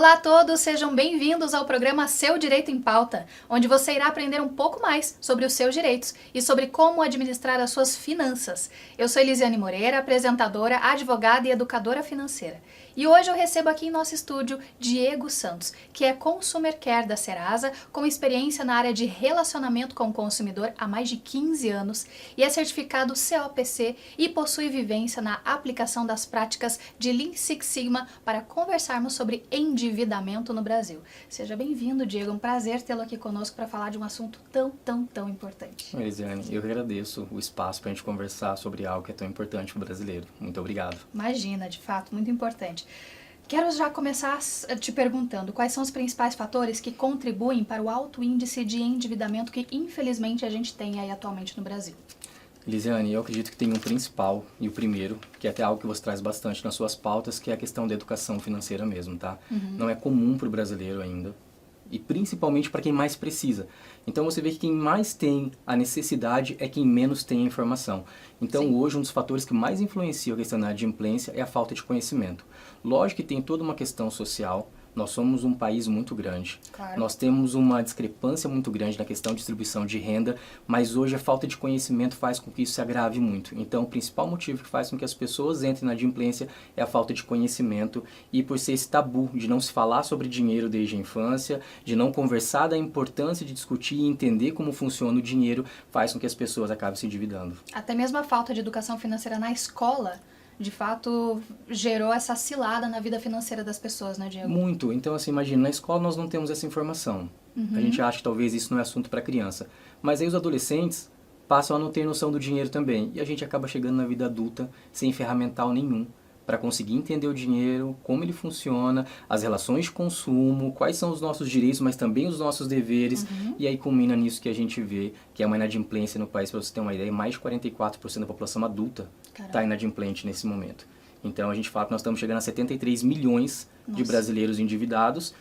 Olá a todos, sejam bem-vindos ao programa Seu Direito em Pauta, onde você irá aprender um pouco mais sobre os seus direitos e sobre como administrar as suas finanças. Eu sou Elisiane Moreira, apresentadora, advogada e educadora financeira. E hoje eu recebo aqui em nosso estúdio Diego Santos, que é Consumer Care da Serasa, com experiência na área de relacionamento com o consumidor há mais de 15 anos e é certificado COPC e possui vivência na aplicação das práticas de Lean Six Sigma para conversarmos sobre endividamento no Brasil. Seja bem-vindo, Diego. É um prazer tê-lo aqui conosco para falar de um assunto tão importante. Elisiane, eu agradeço o espaço para a gente conversar sobre algo que é tão importante para o brasileiro. Muito obrigado. Imagina, de fato, muito importante. Quero já começar te perguntando quais são os principais fatores que contribuem para o alto índice de endividamento que, infelizmente, a gente tem aí atualmente no Brasil. Elisiane, eu acredito que tem um principal e o primeiro, que é até algo que você traz bastante nas suas pautas, que é a questão da educação financeira mesmo, tá? Não é comum para o brasileiro ainda, e principalmente para quem mais precisa. Então você vê que quem mais tem a necessidade é quem menos tem a informação. Então Sim. Hoje um dos fatores que mais influencia a questão da inadimplência é a falta de conhecimento. Lógico que tem toda uma questão social. Nós somos um país muito grande. Claro. Nós temos uma discrepância muito grande na questão de distribuição de renda, mas hoje a falta de conhecimento faz com que isso se agrave muito. Então, o principal motivo que faz com que as pessoas entrem na inadimplência é a falta de conhecimento e por ser esse tabu de não se falar sobre dinheiro desde a infância, de não conversar da importância de discutir e entender como funciona o dinheiro, faz com que as pessoas acabem se endividando. Até mesmo a falta de educação financeira na escola, de fato, gerou essa cilada na vida financeira das pessoas, né, Diego? Muito. Então, assim, imagina, na escola nós não temos essa informação. A gente acha que talvez isso não é assunto para criança. Mas aí os adolescentes passam a não ter noção do dinheiro também. E a gente acaba chegando na vida adulta sem ferramental nenhum para conseguir entender o dinheiro, como ele funciona, as relações de consumo, quais são os nossos direitos, mas também os nossos deveres. E aí culmina nisso que a gente vê, que é uma inadimplência no país, para você ter uma ideia, mais de 44% da população adulta está inadimplente nesse momento. Então a gente fala que nós estamos chegando a 73 milhões de brasileiros endividados.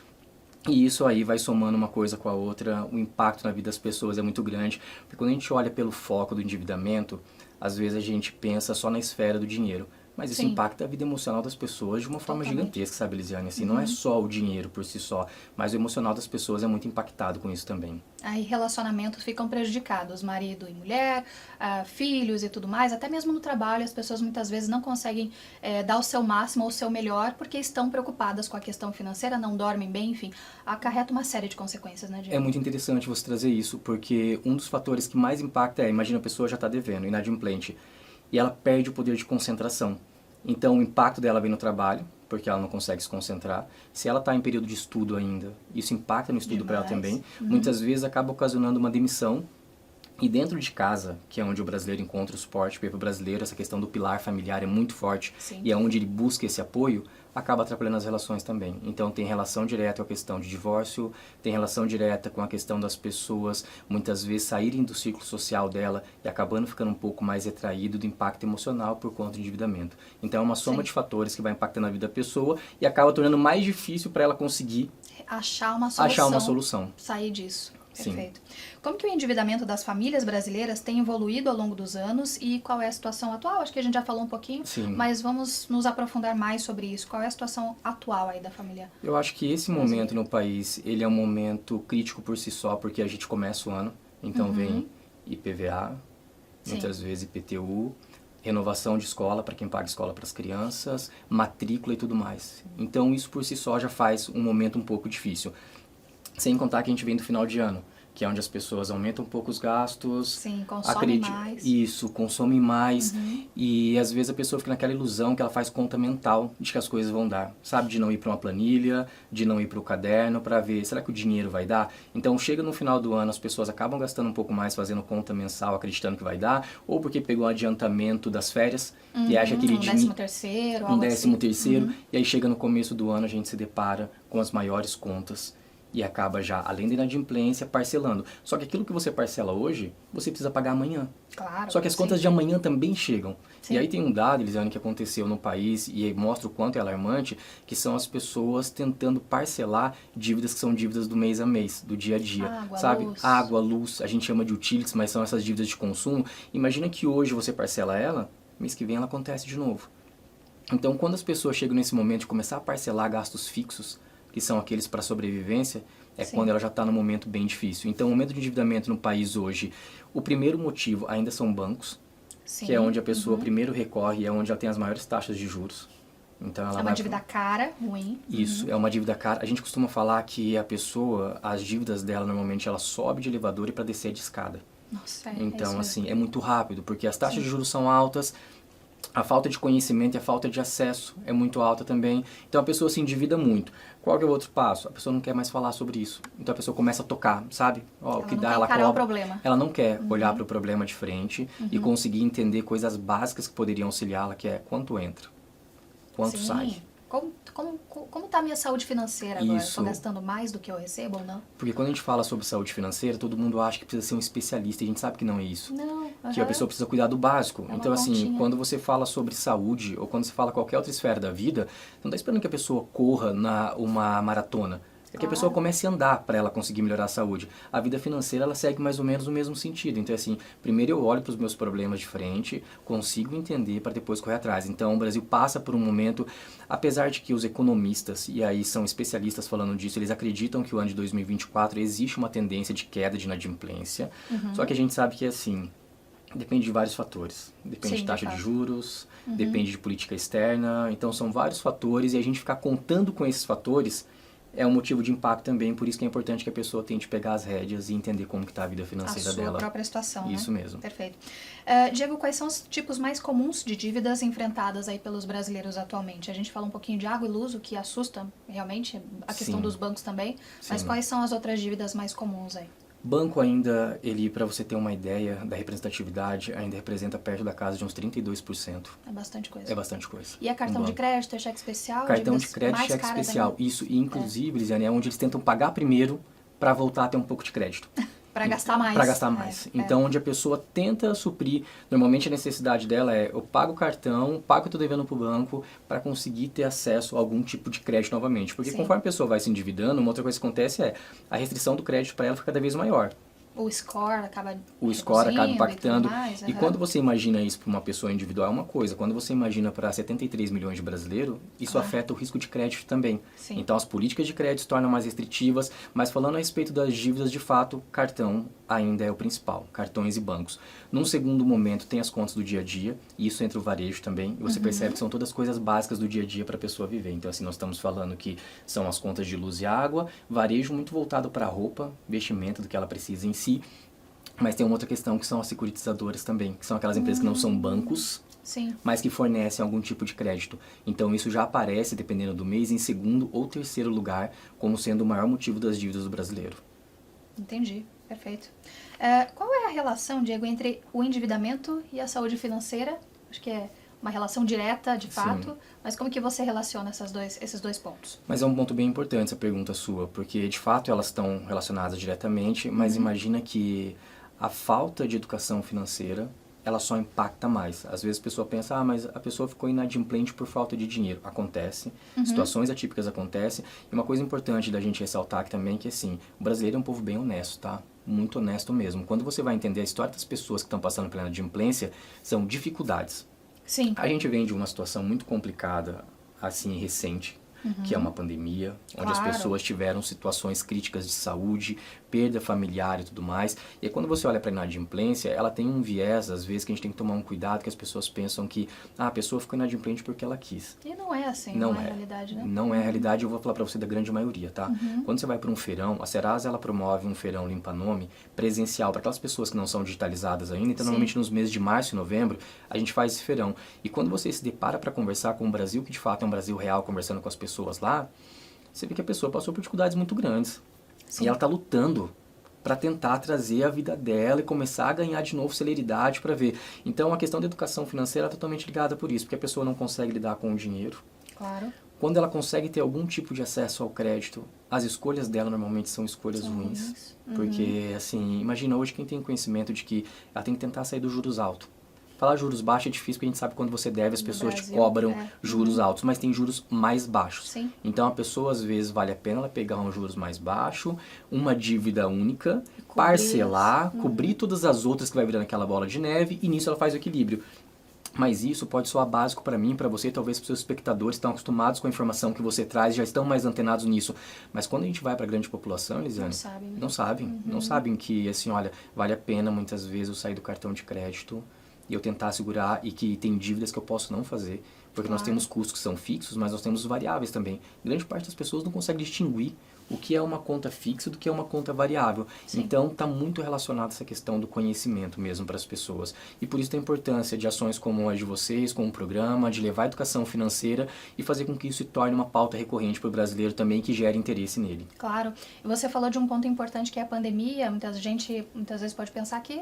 E isso aí vai somando uma coisa com a outra, o impacto na vida das pessoas é muito grande. Porque quando a gente olha pelo foco do endividamento, às vezes a gente pensa só na esfera do dinheiro. Mas isso impacta a vida emocional das pessoas de uma forma gigantesca, sabe, Elisiane? Assim, não é só o dinheiro por si só, mas o emocional das pessoas é muito impactado com isso também. Aí relacionamentos ficam prejudicados, marido e mulher, filhos e tudo mais, até mesmo no trabalho as pessoas muitas vezes não conseguem dar o seu máximo ou o seu melhor porque estão preocupadas com a questão financeira, não dormem bem, enfim, acarreta uma série de consequências, né, Diego? É muito interessante você trazer isso, porque um dos fatores que mais impacta imagina a pessoa já está devendo, inadimplente, e ela perde o poder de concentração. Então o impacto dela vem no trabalho, porque ela não consegue se concentrar. Se ela está em período de estudo ainda, isso impacta no estudo para ela também. Muitas vezes acaba ocasionando uma demissão. E dentro de casa, que é onde o brasileiro encontra o suporte, porque para o brasileiro essa questão do pilar familiar é muito forte, e é onde ele busca esse apoio, acaba atrapalhando as relações também. Então tem relação direta com a questão de divórcio, tem relação direta com a questão das pessoas muitas vezes saírem do círculo social dela e acabando ficando um pouco mais retraído do impacto emocional por conta do endividamento. Então é uma soma de fatores que vai impactando a vida da pessoa e acaba tornando mais difícil para ela conseguir achar uma solução. Sair disso. Sim. Perfeito. Como que o endividamento das famílias brasileiras tem evoluído ao longo dos anos e qual é a situação atual? Acho que a gente já falou um pouquinho, mas vamos nos aprofundar mais sobre isso. Qual é a situação atual aí da família? Eu acho que esse momento no país, ele é um momento crítico por si só, porque a gente começa o ano, então vem IPVA, muitas vezes IPTU, renovação de escola para quem paga escola para as crianças, matrícula e tudo mais. Então isso por si só já faz um momento um pouco difícil. Sem contar que a gente vem do final de ano, que é onde as pessoas aumentam um pouco os gastos. Sim, consomem mais. Isso, consomem mais. E às vezes a pessoa fica naquela ilusão que ela faz conta mental de que as coisas vão dar. Sabe, de não ir para uma planilha, de não ir para o caderno para ver, será que o dinheiro vai dar? Então chega no final do ano, as pessoas acabam gastando um pouco mais fazendo conta mensal, acreditando que vai dar, ou porque pegou um adiantamento das férias e acha que ele um 13º, um 13º, e aí chega no começo do ano a gente se depara com as maiores contas. E acaba já, além da inadimplência, parcelando. Só que aquilo que você parcela hoje, você precisa pagar amanhã. Claro. Só que as contas de amanhã também chegam. Sim. E aí tem um dado, Elisiane, que aconteceu no país e mostra o quanto é alarmante, que são as pessoas tentando parcelar dívidas que são dívidas do mês a mês, do dia a dia. Água, sabe? luz. Água, luz, a gente chama de utilities, mas são essas dívidas de consumo. Imagina que hoje você parcela ela, mês que vem ela acontece de novo. Então, quando as pessoas chegam nesse momento de começar a parcelar gastos fixos, que são aqueles para sobrevivência, é Sim. quando ela já está num momento bem difícil. Então, o momento de endividamento no país hoje, o primeiro motivo ainda são bancos, Sim. que é onde a pessoa primeiro recorre, é onde ela tem as maiores taxas de juros. Então ela É uma dívida cara, ruim. Isso, é uma dívida cara. A gente costuma falar que a pessoa, as dívidas dela, normalmente, ela sobe de elevador e para descer de escada. Nossa, Então, isso assim, mesmo. é muito rápido, porque as taxas de juros são altas, a falta de conhecimento e a falta de acesso é muito alta também. Então a pessoa se endivida muito. Qual que é o outro passo? A pessoa não quer mais falar sobre isso. Então a pessoa começa a tocar, sabe? Ó, o que não dá, quer ela encarar o cobra. problema. Ela não quer olhar para o problema de frente e conseguir entender coisas básicas que poderiam auxiliá-la, que é quanto entra, quanto Sim. sai. Como tá a minha saúde financeira agora? Isso. Estou gastando mais do que eu recebo ou não? Porque quando a gente fala sobre saúde financeira, todo mundo acha que precisa ser um especialista, e a gente sabe que não é isso. Não. Que a pessoa precisa cuidar do básico. uma Então, assim, continha. quando você fala sobre saúde, ou quando você fala qualquer outra esfera da vida, você não está esperando que a pessoa corra uma maratona. É que a pessoa comece a andar para ela conseguir melhorar a saúde. A vida financeira, ela segue mais ou menos o mesmo sentido. Então, assim, primeiro eu olho para os meus problemas de frente, consigo entender para depois correr atrás. Então, o Brasil passa por um momento, apesar de que os economistas, e aí são especialistas falando disso, eles acreditam que o ano de 2024 existe uma tendência de queda de inadimplência. Só que a gente sabe que, assim, depende de vários fatores. Depende Sim, de taxa de de fato. juros, depende de política externa. Então, são vários fatores e a gente ficar contando com esses fatores é um motivo de impacto também. Por isso que é importante que a pessoa tente pegar as rédeas e entender como que está a vida financeira A sua dela. própria situação, Isso né? mesmo. Perfeito. Diego, quais são os tipos mais comuns de dívidas enfrentadas aí pelos brasileiros atualmente? A gente fala um pouquinho de água e luz, o que assusta realmente, a questão Sim. dos bancos também, mas Sim. quais são as outras dívidas mais comuns aí? Banco ainda, ele, para você ter uma ideia da representatividade, ainda representa perto da casa de uns 32%. É bastante coisa. É bastante coisa. E é cartão Um de banco. crédito, é cheque especial? Cartão de dívidas crédito, mais cheque caras especial. ainda? Isso, e inclusive, Lisiane, é onde eles tentam pagar primeiro para voltar a ter um pouco de crédito. Para gastar mais. Para gastar mais. Então, onde a pessoa tenta suprir, normalmente a necessidade dela é, eu pago o cartão, pago o que eu estou devendo para o banco, para conseguir ter acesso a algum tipo de crédito novamente. Porque Sim. conforme a pessoa vai se endividando, uma outra coisa que acontece é, a restrição do crédito para ela fica cada vez maior. O score acaba O score acaba reduzindo impactando. E, tudo mais, E quando você imagina isso para uma pessoa individual é uma coisa. Quando você imagina para 73 milhões de brasileiros, isso afeta o risco de crédito também. Sim. Então as políticas de crédito se tornam mais restritivas. Mas falando a respeito das dívidas, de fato, cartão ainda é o principal. Cartões e bancos. Num segundo momento tem as contas do dia a dia. E isso entra o varejo também. E você percebe que são todas coisas básicas do dia a dia para a pessoa viver. Então assim, nós estamos falando que são as contas de luz e água. Varejo muito voltado para roupa, vestimento do que ela precisa em si. Mas tem uma outra questão que são as securitizadoras também, que são aquelas empresas que não são bancos, Sim. mas que fornecem algum tipo de crédito. Então isso já aparece, dependendo do mês, em segundo ou terceiro lugar, como sendo o maior motivo das dívidas do brasileiro. Entendi, perfeito. Qual é a relação, Diego, entre o endividamento e a saúde financeira? Acho que é uma relação direta, de fato, mas como que você relaciona esses dois pontos? Mas é um ponto bem importante essa pergunta sua, porque de fato elas estão relacionadas diretamente, mas imagina que a falta de educação financeira, ela só impacta mais. Às vezes a pessoa pensa, mas a pessoa ficou inadimplente por falta de dinheiro. Acontece, situações atípicas acontecem. E uma coisa importante da gente ressaltar aqui também, que assim, o brasileiro é um povo bem honesto, tá? Muito honesto mesmo. Quando você vai entender a história das pessoas que estão passando pela inadimplência, são dificuldades. Sim. A gente vem de uma situação muito complicada, assim, recente, que é uma pandemia, onde as pessoas tiveram situações críticas de saúde, perda familiar e tudo mais. E aí, quando você olha para a inadimplência, ela tem um viés, às vezes, que a gente tem que tomar um cuidado, que as pessoas pensam que a pessoa ficou inadimplente porque ela quis. E não é assim, não é a realidade, né? Não é a realidade, eu vou falar para você da grande maioria, tá? Quando você vai para um feirão, a Serasa, ela promove um feirão limpa-nome presencial para aquelas pessoas que não são digitalizadas ainda. Então, normalmente nos meses de março e novembro, a gente faz esse feirão. E quando você se depara para conversar com o Brasil, que de fato é um Brasil real, conversando com as pessoas lá, você vê que a pessoa passou por dificuldades muito grandes. Sim. E ela está lutando para tentar trazer a vida dela e começar a ganhar de novo celeridade para ver. Então, a questão da educação financeira é totalmente ligada por isso, porque a pessoa não consegue lidar com o dinheiro. Claro. Quando ela consegue ter algum tipo de acesso ao crédito, as escolhas dela normalmente são escolhas ruins. Porque, assim, imagina hoje quem tem conhecimento de que ela tem que tentar sair dos juros altos. Falar juros baixos é difícil porque a gente sabe que quando você deve, as pessoas te cobram juros altos, mas tem juros mais baixos. Sim. Então a pessoa, às vezes, vale a pena ela pegar um juros mais baixo, uma dívida única, parcelar, cobrir todas as outras que vai virando aquela bola de neve, e nisso ela faz o equilíbrio. Mas isso pode soar básico para mim, para você, talvez para os seus espectadores estão acostumados com a informação que você traz, já estão mais antenados nisso. Mas quando a gente vai para a grande população, Elisiane, não sabem que, assim, olha, vale a pena muitas vezes eu sair do cartão de crédito e eu tentar segurar e que tem dívidas que eu posso não fazer, porque nós temos custos que são fixos, mas nós temos variáveis também. Grande parte das pessoas não consegue distinguir o que é uma conta fixa do que é uma conta variável. Sim. Então, está muito relacionado essa questão do conhecimento mesmo para as pessoas. E por isso a importância de ações como a de vocês, como o programa, de levar a educação financeira e fazer com que isso se torne uma pauta recorrente para o brasileiro também, que gere interesse nele. Claro. E você falou de um ponto importante que é a pandemia. Muita gente, muitas vezes pode pensar que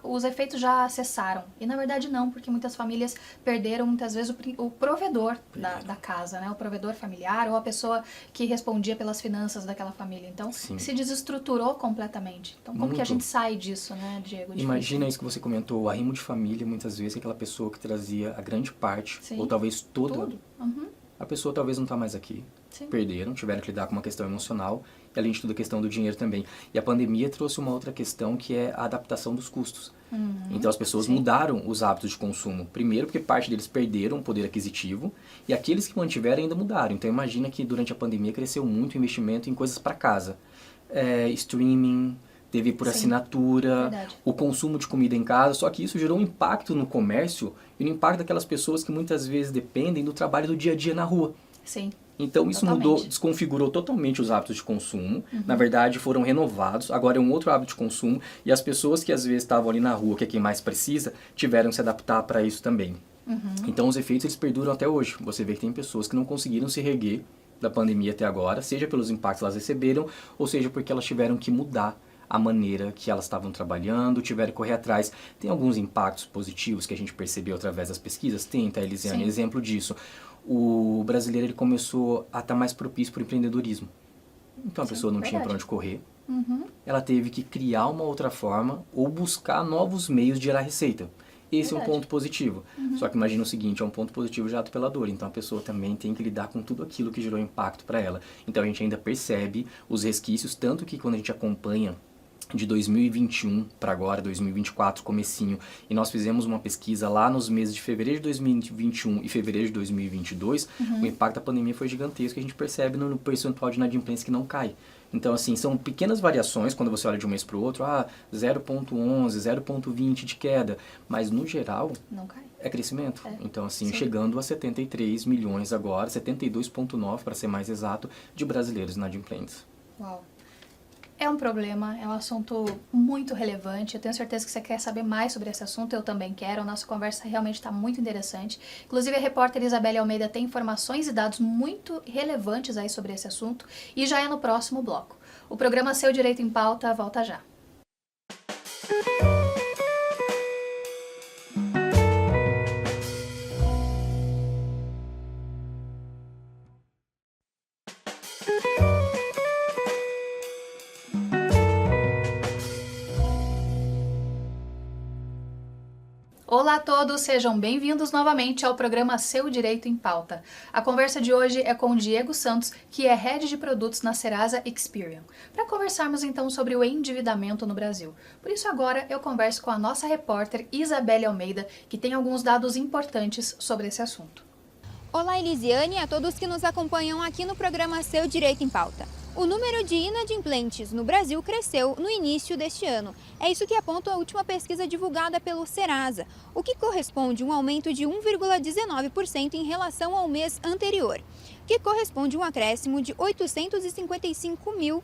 os efeitos já cessaram. E na verdade não, porque muitas famílias perderam muitas vezes o provedor da casa, né? O provedor familiar ou a pessoa que respondia pelas finanças daquela família. Então, se desestruturou completamente. Então, como que a gente sai disso, né, Diego? Imagina isso que você comentou, o arrimo de família, muitas vezes, é aquela pessoa que trazia a grande parte, ou talvez toda. A pessoa talvez não está mais aqui. Perderam, tiveram que lidar com uma questão emocional, e além de tudo a questão do dinheiro também. E a pandemia trouxe uma outra questão, que é a adaptação dos custos. Então as pessoas mudaram os hábitos de consumo. Primeiro porque parte deles perderam o poder aquisitivo, e aqueles que mantiveram ainda mudaram. Então imagina que durante a pandemia cresceu muito o investimento em coisas para casa. Streaming, TV por assinatura, o consumo de comida em casa, só que isso gerou um impacto no comércio e no impacto daquelas pessoas que muitas vezes dependem do trabalho do dia a dia na rua. Então isso mudou, desconfigurou totalmente os hábitos de consumo, na verdade foram renovados, agora é um outro hábito de consumo, e as pessoas que às vezes estavam ali na rua, que é quem mais precisa, tiveram que se adaptar para isso também. Então os efeitos eles perduram até hoje. Você vê que tem pessoas que não conseguiram se reerguer da pandemia até agora, seja pelos impactos que elas receberam, ou seja porque elas tiveram que mudar a maneira que elas estavam trabalhando, tiveram que correr atrás. Tem alguns impactos positivos que a gente percebeu através das pesquisas? Tem, tá, Elisiane? Exemplo disso. O brasileiro ele começou a estar mais propício para o empreendedorismo. Então a pessoa não tinha para onde correr. Ela teve que criar uma outra forma ou buscar novos meios de gerar receita. Esse é um ponto positivo. Só que imagina o seguinte, é um ponto positivo gerado pela dor. Então a pessoa também tem que lidar com tudo aquilo que gerou impacto para ela. Então a gente ainda percebe os resquícios, tanto que quando a gente acompanha de 2021 para agora, 2024, comecinho, e nós fizemos uma pesquisa lá nos meses de fevereiro de 2021 e fevereiro de 2022, o impacto da pandemia foi gigantesco, a gente percebe no percentual de inadimplência que não cai. Então, assim, são pequenas variações quando você olha de um mês para o outro, 0,11, 0,20 de queda, mas no geral não cai. É crescimento. Então, assim, chegando a 73 milhões agora, 72,9 para ser mais exato, de brasileiros inadimplentes. Uau! É um problema, é um assunto muito relevante. Eu tenho certeza que você quer saber mais sobre esse assunto, eu também quero. A nossa conversa realmente está muito interessante. Inclusive, a repórter Isabelle Almeida tem informações e dados muito relevantes aí sobre esse assunto. E já é no próximo bloco. O programa Seu Direito em Pauta volta já. Olá a todos, sejam bem-vindos novamente ao programa Seu Direito em Pauta. A conversa de hoje é com o Diego Santos, que é Head de Produtos na Serasa Experian, para conversarmos então sobre o endividamento no Brasil. Por isso agora eu converso com a nossa repórter Isabelle Almeida, que tem alguns dados importantes sobre esse assunto. Olá Elisiane e a todos que nos acompanham aqui no programa Seu Direito em Pauta. O número de inadimplentes no Brasil cresceu no início deste ano. É isso que aponta a última pesquisa divulgada pelo Serasa, o que corresponde a um aumento de 1,19% em relação ao mês anterior, que corresponde a um acréscimo de 855 mil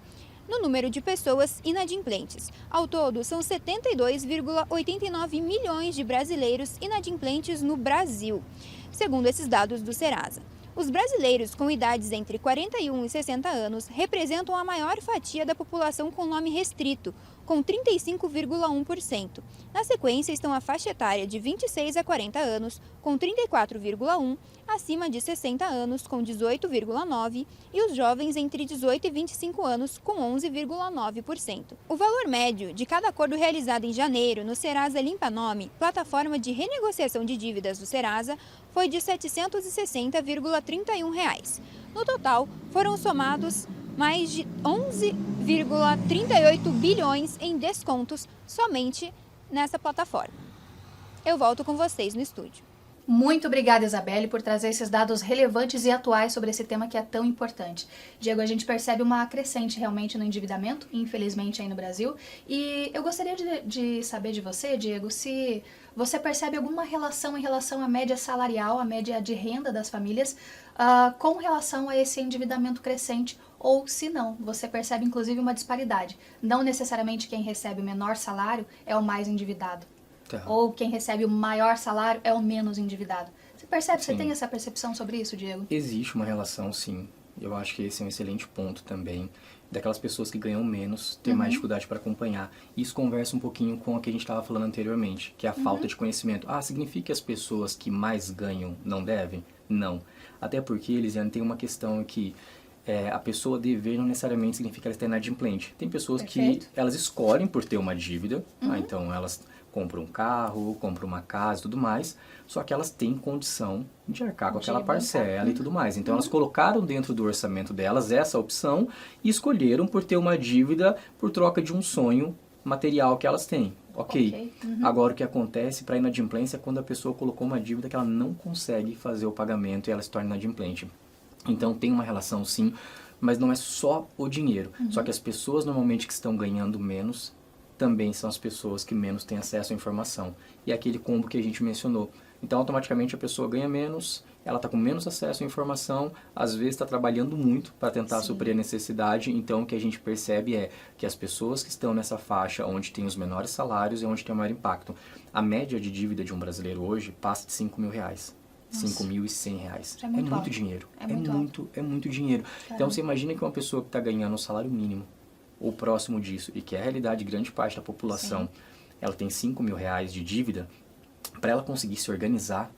no número de pessoas inadimplentes. Ao todo, são 72,89 milhões de brasileiros inadimplentes no Brasil, segundo esses dados do Serasa. Os brasileiros com idades entre 41 e 60 anos representam a maior fatia da população com nome restrito, com 35,1%. Na sequência estão a faixa etária de 26 a 40 anos, com 34,1%, acima de 60 anos, com 18,9%, e os jovens entre 18 e 25 anos, com 11,9%. O valor médio de cada acordo realizado em janeiro no Serasa Limpa Nome, plataforma de renegociação de dívidas do Serasa, foi de R$ 760,31. No total, foram somados mais de 11,38 bilhões em descontos somente nessa plataforma. Eu volto com vocês no estúdio. Muito obrigada, Isabelle, por trazer esses dados relevantes e atuais sobre esse tema que é tão importante. Diego, a gente percebe uma crescente realmente no endividamento, infelizmente aí no Brasil, e eu gostaria de saber de você, Diego, se você percebe alguma relação em relação à média salarial, à média de renda das famílias, com relação a esse endividamento crescente, ou se não, você percebe inclusive uma disparidade. Não necessariamente quem recebe o menor salário é o mais endividado. Tá. Ou quem recebe o maior salário é o menos endividado. Você percebe, Sim. você tem essa percepção sobre isso, Diego? Existe uma relação, sim. Eu acho que esse é um excelente ponto também, daquelas pessoas que ganham menos ter mais dificuldade para acompanhar. Isso conversa um pouquinho com o que a gente estava falando anteriormente, que é a falta de conhecimento. Significa que as pessoas que mais ganham não devem? Não. Até porque, Elisiane, tem uma questão que a pessoa dever não necessariamente significa ela estar inadimplente. Tem pessoas Perfeito. que elas escolhem por ter uma dívida, então elas compram um carro, compram uma casa e tudo mais, só que elas têm condição de arcar com aquela parcela e tudo mais. Então elas colocaram dentro do orçamento delas essa opção e escolheram por ter uma dívida por troca de um sonho material que elas têm. Ok. Agora o que acontece para inadimplência é quando a pessoa colocou uma dívida que ela não consegue fazer o pagamento e ela se torna inadimplente. Então tem uma relação sim, mas não é só o dinheiro. Só que as pessoas normalmente que estão ganhando menos também são as pessoas que menos têm acesso à informação. E é aquele combo que a gente mencionou. Então, automaticamente, a pessoa ganha menos, ela está com menos acesso à informação, às vezes está trabalhando muito para tentar suprir a necessidade. Então, o que a gente percebe é que as pessoas que estão nessa faixa, onde tem os menores salários, é onde tem o maior impacto. A média de dívida de um brasileiro hoje passa de R$5.000. R$5.100. É muito alto. Dinheiro. É muito dinheiro. Caramba. Então, você imagina que uma pessoa que está ganhando um salário mínimo, ou próximo disso, e que é a realidade de grande parte da população, ela tem R$5.000 de dívida, para ela conseguir se organizar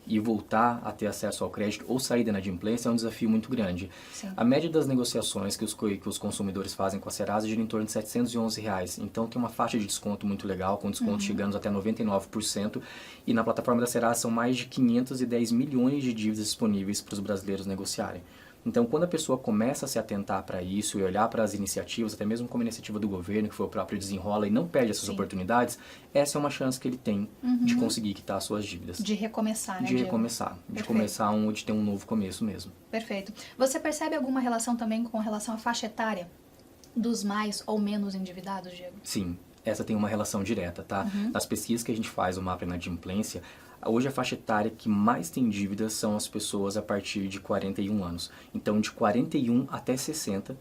e voltar a ter acesso ao crédito ou sair da inadimplência é um desafio muito grande. Sim. A média das negociações que os consumidores fazem com a Serasa gira em torno de R$711. Então tem uma faixa de desconto muito legal, com descontos chegando até 99%. E na plataforma da Serasa são mais de 510 milhões de dívidas disponíveis para os brasileiros negociarem. Então, quando a pessoa começa a se atentar para isso e olhar para as iniciativas, até mesmo como a iniciativa do governo, que foi o próprio Desenrola, e não perde essas oportunidades, essa é uma chance que ele tem de conseguir quitar as suas dívidas. De recomeçar, né, De Diego? recomeçar. De Perfeito. começar de ter um novo começo mesmo. Perfeito. Você percebe alguma relação também com relação à faixa etária dos mais ou menos endividados, Diego? Sim, essa tem uma relação direta, tá? Nas pesquisas que a gente faz, o mapa inadimplência, hoje a faixa etária que mais tem dívidas são as pessoas a partir de 41 anos. Então, de 41 até 60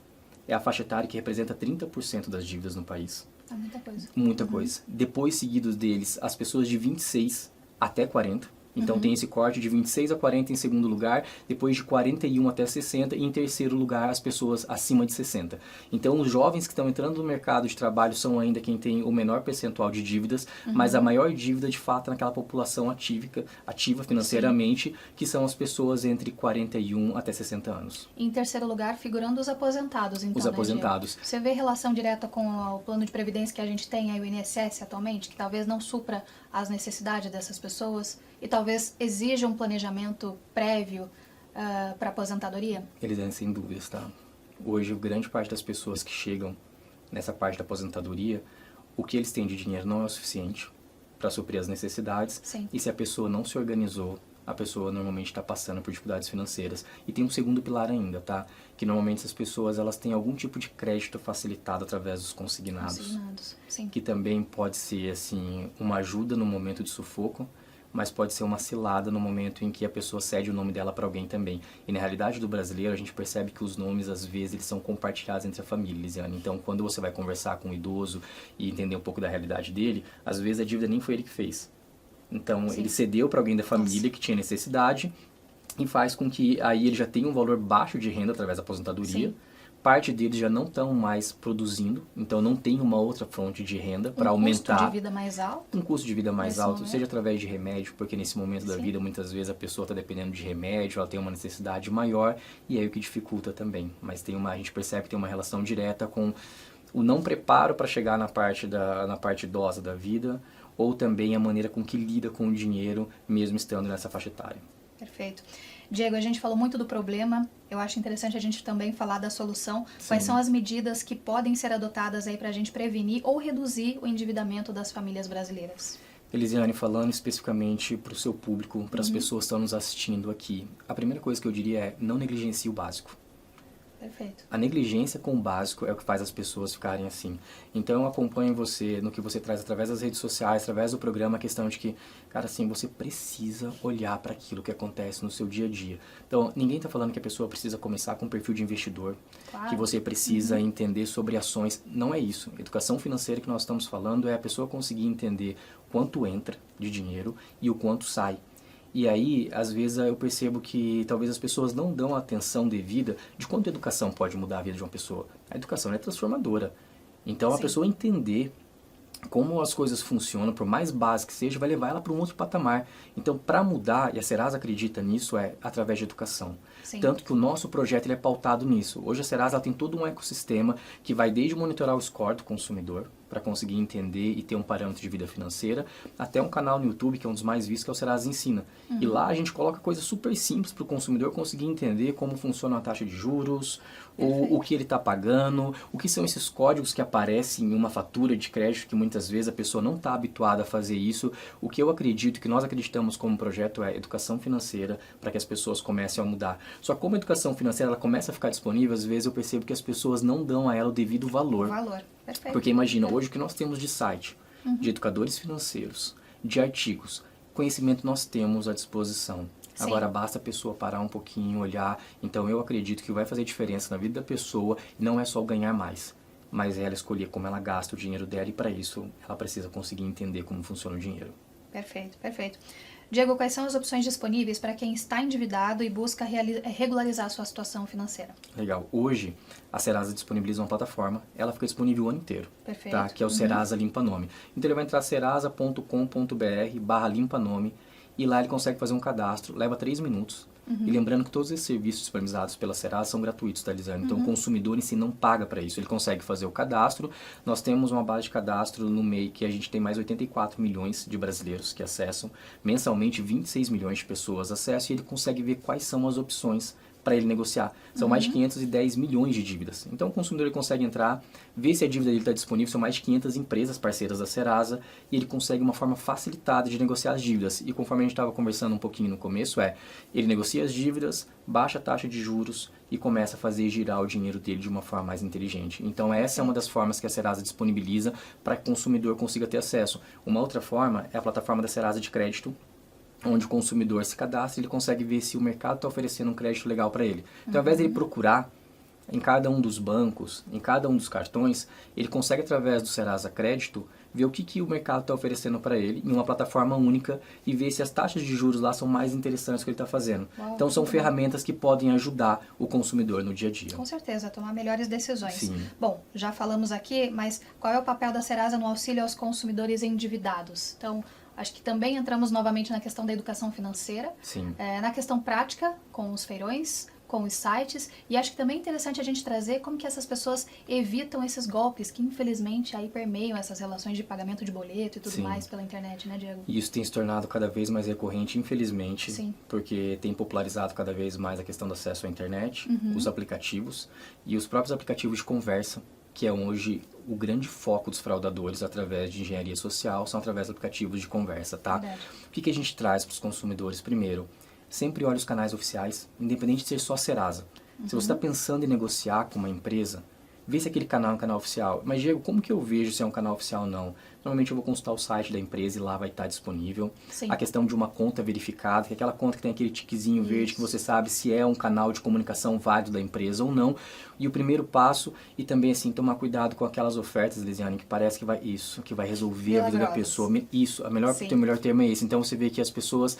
é a faixa etária que representa 30% das dívidas no país. É muita coisa. Muita coisa. Depois, seguidos deles, as pessoas de 26 até 40. Então tem esse corte de 26 a 40 em segundo lugar, depois de 41 até 60 e em terceiro lugar as pessoas acima de 60. Então os jovens que estão entrando no mercado de trabalho são ainda quem tem o menor percentual de dívidas, mas a maior dívida de fato é naquela população ativa financeiramente, que são as pessoas entre 41 até 60 anos. Em terceiro lugar, figurando os aposentados, então, Os né, aposentados. Diego? Você vê relação direta com o plano de previdência que a gente tem aí, o INSS atualmente, que talvez não supra as necessidades dessas pessoas e talvez exija um planejamento prévio para aposentadoria? Eles sem dúvidas, tá? Hoje, grande parte das pessoas que chegam nessa parte da aposentadoria, o que eles têm de dinheiro não é o suficiente para suprir as necessidades. Sim. E se a pessoa não se organizou, a pessoa normalmente está passando por dificuldades financeiras. E tem um segundo pilar ainda, tá? Que normalmente essas pessoas elas têm algum tipo de crédito facilitado através dos consignados. Consignados, sim. Que também pode ser assim uma ajuda no momento de sufoco, mas pode ser uma cilada no momento em que a pessoa cede o nome dela para alguém também. E na realidade do brasileiro, a gente percebe que os nomes, às vezes, eles são compartilhados entre a família, Lisiane. Então, quando você vai conversar com um idoso e entender um pouco da realidade dele, às vezes a dívida nem foi ele que fez. Então, Sim. ele cedeu para alguém da família que tinha necessidade e faz com que aí ele já tenha um valor baixo de renda através da aposentadoria. Sim. Parte deles já não estão mais produzindo, então não tem uma outra fonte de renda para aumentar. Um custo de vida mais alto. Um custo de vida mais Nesse alto, momento. seja através de remédio, porque nesse momento da Sim. vida, muitas vezes a pessoa está dependendo de remédio, ela tem uma necessidade maior, e é o que dificulta também. Mas a gente percebe que tem uma relação direta com o não preparo para chegar na parte idosa da vida, ou também a maneira com que lida com o dinheiro, mesmo estando nessa faixa etária. Perfeito. Diego, a gente falou muito do problema, eu acho interessante a gente também falar da solução. Quais Sim. são as medidas que podem ser adotadas aí para a gente prevenir ou reduzir o endividamento das famílias brasileiras? Elisiane, falando especificamente para o seu público, para as pessoas que estão nos assistindo aqui, a primeira coisa que eu diria é não negligencie o básico. Perfeito. A negligência com o básico é o que faz as pessoas ficarem assim. Então eu acompanho você no que você traz através das redes sociais, através do programa, a questão de que, cara, assim, você precisa olhar para aquilo que acontece no seu dia a dia. Então, ninguém está falando que a pessoa precisa começar com um perfil de investidor, Claro. que você precisa entender sobre ações. Não é isso. Educação financeira que nós estamos falando é a pessoa conseguir entender quanto entra de dinheiro e o quanto sai. E aí, às vezes, eu percebo que talvez as pessoas não dão a atenção devida de quanto a educação pode mudar a vida de uma pessoa. A educação é transformadora. Então, a Sim. pessoa entender como as coisas funcionam, por mais básico que seja, vai levar ela para um outro patamar. Então, para mudar, e a Serasa acredita nisso, é através de educação. Sim. Tanto que o nosso projeto ele é pautado nisso. Hoje a Serasa ela tem todo um ecossistema que vai desde monitorar o score do consumidor, para conseguir entender e ter um parâmetro de vida financeira, até um canal no YouTube, que é um dos mais vistos, que é o Serasa Ensina. E lá a gente coloca coisas super simples para o consumidor conseguir entender como funciona a taxa de juros, ou o que ele está pagando, o que são esses códigos que aparecem em uma fatura de crédito, que muitas vezes a pessoa não está habituada a fazer isso. O que eu acredito, que nós acreditamos como projeto é educação financeira, para que as pessoas comecem a mudar. Só que como a educação financeira ela começa a ficar disponível, às vezes eu percebo que as pessoas não dão a ela o devido valor. O valor. Perfeito. Porque imagina, hoje o que nós temos de site, de educadores financeiros, de artigos, conhecimento nós temos à disposição. Sim. Agora basta a pessoa parar um pouquinho, olhar. Então eu acredito que vai fazer diferença na vida da pessoa, não é só o ganhar mais, mas é ela escolher como ela gasta o dinheiro dela e para isso ela precisa conseguir entender como funciona o dinheiro. Perfeito, perfeito. Diego, quais são as opções disponíveis para quem está endividado e busca regularizar a sua situação financeira? Legal. Hoje, a Serasa disponibiliza uma plataforma, ela fica disponível o ano inteiro, Perfeito. tá? Que é o Serasa Limpa Nome. Então ele vai entrar serasa.com.br/limpa nome e lá ele consegue fazer um cadastro, leva 3 minutos. E lembrando que todos esses serviços disponibilizados pela Serasa são gratuitos, tá, Lisane? Então o consumidor em si não paga para isso, ele consegue fazer o cadastro. Nós temos uma base de cadastro no MEI que a gente tem mais 84 milhões de brasileiros que acessam. Mensalmente 26 milhões de pessoas acessam e ele consegue ver quais são as opções para ele negociar. São mais de 510 milhões de dívidas. Então o consumidor ele consegue entrar, ver se a dívida dele está disponível, são mais de 500 empresas parceiras da Serasa, e ele consegue uma forma facilitada de negociar as dívidas. E conforme a gente estava conversando um pouquinho no começo, ele negocia as dívidas, baixa a taxa de juros e começa a fazer girar o dinheiro dele de uma forma mais inteligente. Então essa é uma das formas que a Serasa disponibiliza para que o consumidor consiga ter acesso. Uma outra forma é a plataforma da Serasa de crédito, onde o consumidor se cadastra e ele consegue ver se o mercado está oferecendo um crédito legal para ele. Então, ao invés de ele procurar em cada um dos bancos, em cada um dos cartões, ele consegue, através do Serasa Crédito, ver o que o mercado está oferecendo para ele em uma plataforma única e ver se as taxas de juros lá são mais interessantes que ele está fazendo. Uau, então, são muito ferramentas que podem ajudar o consumidor no dia a dia. Com certeza, a tomar melhores decisões. Sim. Bom, já falamos aqui, mas qual é o papel da Serasa no auxílio aos consumidores endividados? Então, acho que também entramos novamente na questão da educação financeira, Sim. na questão prática, com os feirões, com os sites, e acho que também é interessante a gente trazer como que essas pessoas evitam esses golpes que infelizmente aí permeiam essas relações de pagamento de boleto e tudo Sim. mais pela internet, né, Diego? E isso tem se tornado cada vez mais recorrente, infelizmente, Sim. porque tem popularizado cada vez mais a questão do acesso à internet, os aplicativos e os próprios aplicativos de conversa, que é hoje o grande foco dos fraudadores através de engenharia social, são através de aplicativos de conversa, tá? Verdade. O que a gente traz para os consumidores? Primeiro, sempre olhe os canais oficiais, independente de ser só Serasa. Se você está pensando em negociar com uma empresa, vê se aquele canal é um canal oficial. Mas, Diego, como que eu vejo se é um canal oficial ou não? Normalmente eu vou consultar o site da empresa e lá vai estar disponível. Sim. A questão de uma conta verificada, que é aquela conta que tem aquele tiquezinho verde, que você sabe se é um canal de comunicação válido da empresa ou não. E o primeiro passo, e também assim, tomar cuidado com aquelas ofertas, Lisiane, que parece que vai resolver a vida da Milagrosas. pessoa. Isso, o melhor termo é esse. Então você vê que as pessoas,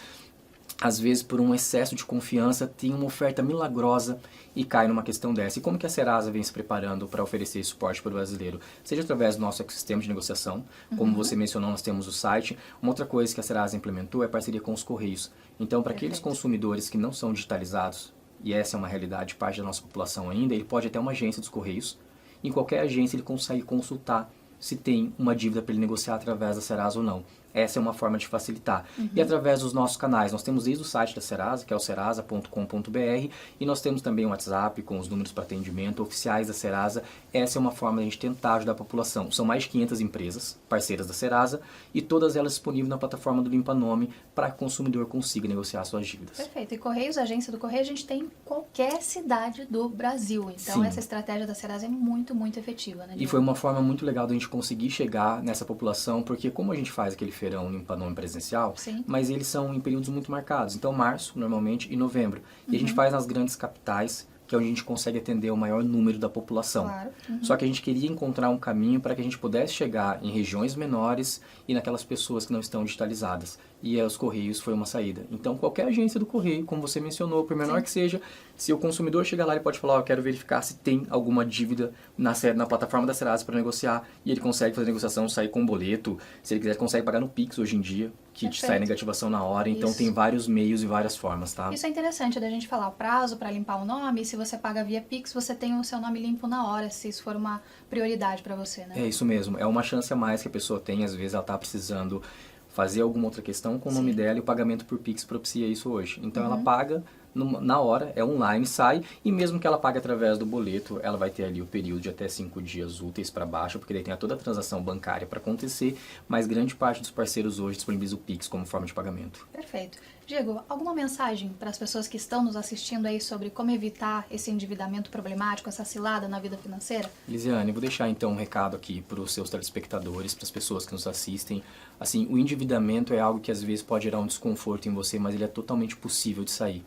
às vezes, por um excesso de confiança, tem uma oferta milagrosa e cai numa questão dessa. E como que a Serasa vem se preparando para oferecer esse suporte para o brasileiro? Seja através do nosso ecossistema de negociação, como você mencionou, nós temos o site. Uma outra coisa que a Serasa implementou é a parceria com os Correios. Então, para aqueles consumidores que não são digitalizados, e essa é uma realidade, parte da nossa população ainda, ele pode ir até uma agência dos Correios. Em qualquer agência ele consegue consultar se tem uma dívida para ele negociar através da Serasa ou não. Essa é uma forma de facilitar. E através dos nossos canais, nós temos desde o site da Serasa, que é o serasa.com.br, e nós temos também o WhatsApp com os números para atendimento oficiais da Serasa. Essa é uma forma de a gente tentar ajudar a população. São mais de 500 empresas parceiras da Serasa e todas elas disponíveis na plataforma do Limpa Nome para que o consumidor consiga negociar suas dívidas. Perfeito. E Correios, a agência do Correio, a gente tem em qualquer cidade do Brasil. Então, Sim. essa estratégia da Serasa é muito, muito efetiva, né? E foi uma forma muito legal da gente conseguir chegar nessa população, porque como a gente faz aquele feirão Limpa Nome presencial, Sim. mas eles são em períodos muito marcados. Então, março, normalmente, e novembro. E a gente faz nas grandes capitais, que é onde a gente consegue atender o maior número da população. Claro. Só que a gente queria encontrar um caminho para que a gente pudesse chegar em regiões menores e naquelas pessoas que não estão digitalizadas. E os Correios foi uma saída. Então, qualquer agência do Correio, como você mencionou, por menor Sim. que seja, se o consumidor chegar lá, ele pode falar, eu quero verificar se tem alguma dívida na plataforma da Serasa para negociar, e ele consegue fazer a negociação, sair com um boleto, se ele quiser, consegue pagar no Pix hoje em dia, que te sai a negativação na hora. Então, Isso. tem vários meios e várias formas, tá? Isso é interessante da gente falar o prazo para limpar o nome. Se você paga via Pix, você tem o seu nome limpo na hora, se isso for uma prioridade para você, né? É isso mesmo. É uma chance a mais que a pessoa tem. Às vezes ela está precisando fazer alguma outra questão com o nome dela, e o pagamento por Pix propicia isso hoje. Então ela paga na hora, é online, sai, e mesmo que ela pague através do boleto, ela vai ter ali o período de até 5 dias úteis para baixo, porque daí tem toda a transação bancária para acontecer, mas grande parte dos parceiros hoje disponibiliza o Pix como forma de pagamento. Perfeito. Diego, alguma mensagem para as pessoas que estão nos assistindo aí sobre como evitar esse endividamento problemático, essa cilada na vida financeira? Lisiane, vou deixar então um recado aqui para os seus telespectadores, para as pessoas que nos assistem. Assim, o endividamento é algo que às vezes pode gerar um desconforto em você, mas ele é totalmente possível de sair.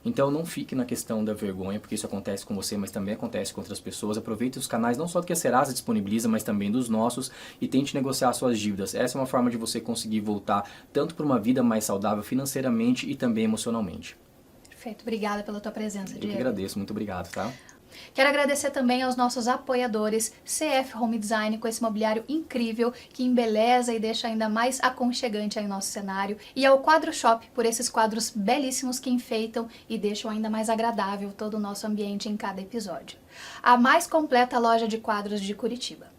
Então não fique na questão da vergonha, porque isso acontece com você, mas também acontece com outras pessoas. Aproveite os canais, não só do que a Serasa disponibiliza, mas também dos nossos, e tente negociar suas dívidas. Essa é uma forma de você conseguir voltar tanto para uma vida mais saudável financeiramente e também emocionalmente. Perfeito. Obrigada pela tua presença, Eu Diego. que agradeço, muito obrigado, tá? Quero agradecer também aos nossos apoiadores, CF Home Design, com esse mobiliário incrível que embeleza e deixa ainda mais aconchegante aí o nosso cenário, e ao Quadro Shop, por esses quadros belíssimos que enfeitam e deixam ainda mais agradável todo o nosso ambiente em cada episódio. A mais completa loja de quadros de Curitiba.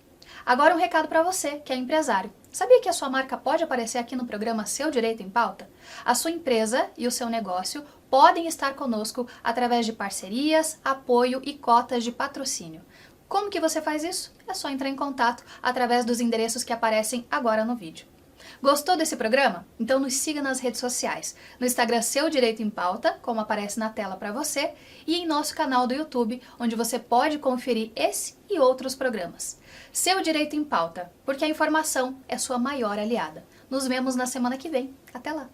Agora um recado para você, que é empresário. Sabia que a sua marca pode aparecer aqui no programa Seu Direito em Pauta? A sua empresa e o seu negócio podem estar conosco através de parcerias, apoio e cotas de patrocínio. Como que você faz isso? É só entrar em contato através dos endereços que aparecem agora no vídeo. Gostou desse programa? Então nos siga nas redes sociais. No Instagram Seu Direito em Pauta, como aparece na tela para você, e em nosso canal do YouTube, onde você pode conferir esse e outros programas. Seu Direito em Pauta, porque a informação é sua maior aliada. Nos vemos na semana que vem. Até lá!